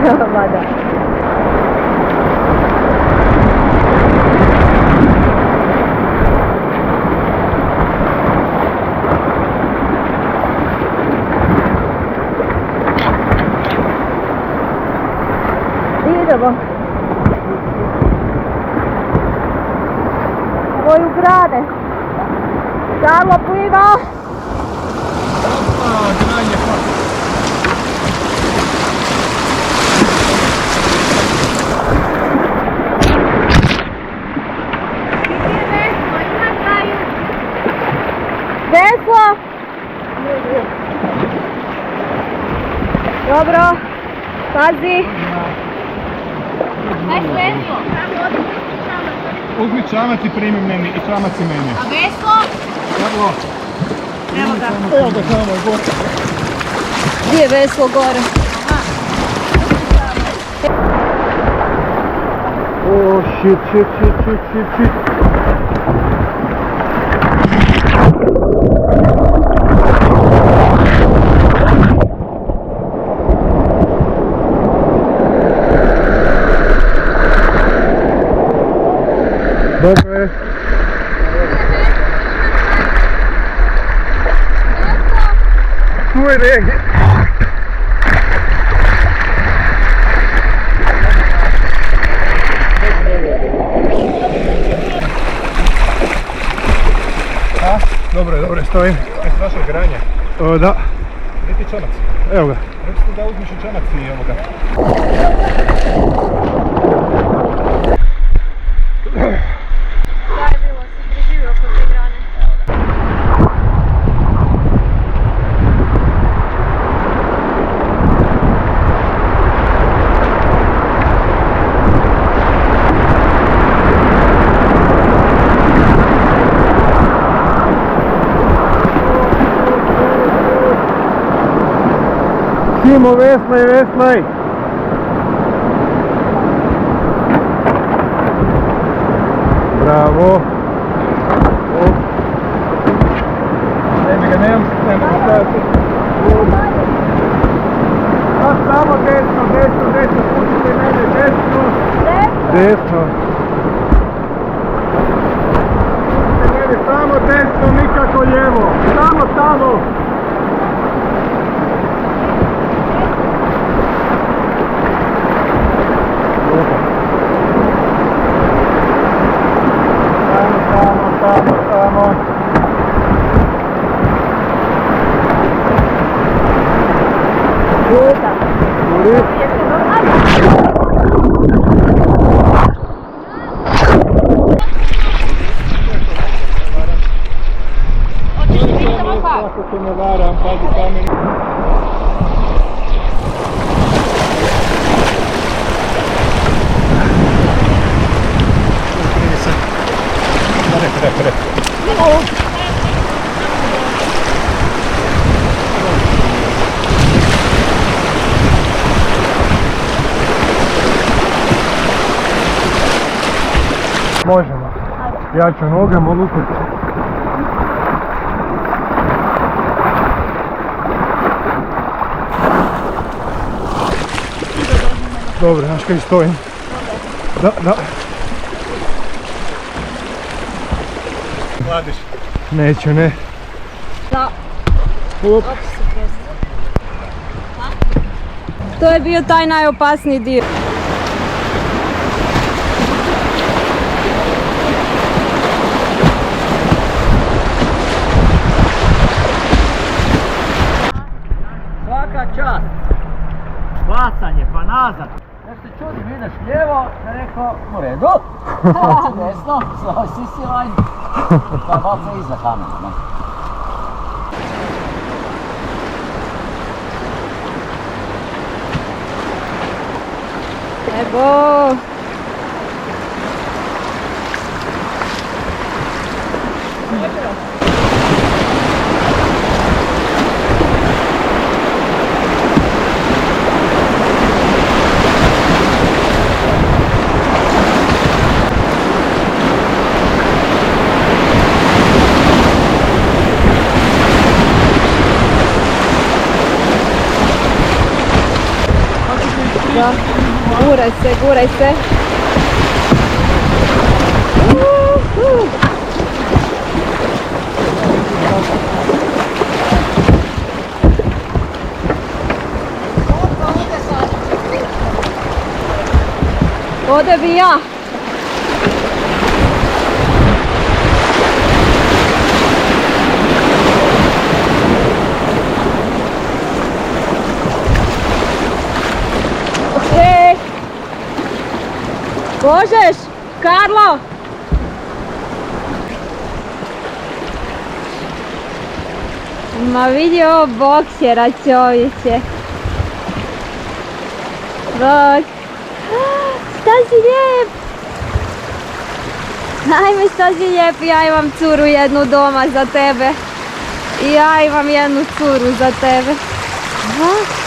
Mada. Idemo. Ovo je u grade. Samo pliva. Granje pa. Veslo. Dobro. Pazi. Aj veslo. Uzmi čamac i primi meni i čamac i meni. A veslo? Evo. Evo ga. Evo ga tamo je gore. Gdje je veslo gore? Oh shit. Dobro je. Tu je negdje. A? Dobro je, stojim. Je strašno granje. Da. Gdje ti čamac? Evo ga. Rekli ste da uzmiš i čamac i evo ga. Simo, vesmaj. Bravo. Nemam staviti. Samo desno, pustite mene, desno. Desno. Pustite mene, samo desno, nikako lijevo. Samo. Samo. Ako se ne varam, pazi kamen. Pre. Možemo. Ja ću nogama lupiti. Dobro, znaš kaj stojim? Da. Hladiš? Neću, ne. Da. Up. To je bio taj najopasniji dio. Svaka čast. Bacanje pa nazad. Ja se čudim, ideš lijevo, ne rekao u redu. Hoću desno, sisi line. Pa baca iza kamena. Evo. Da. Guraj se, guraj se. Ode bi ja. Okej. Možeš, Karlo? Ma vidi ovo boksera, čovječe. Bok. Šta si lijep? Ajme, šta si lijep, ja imam curu jednu doma za tebe. I ja imam jednu curu za tebe. Bok.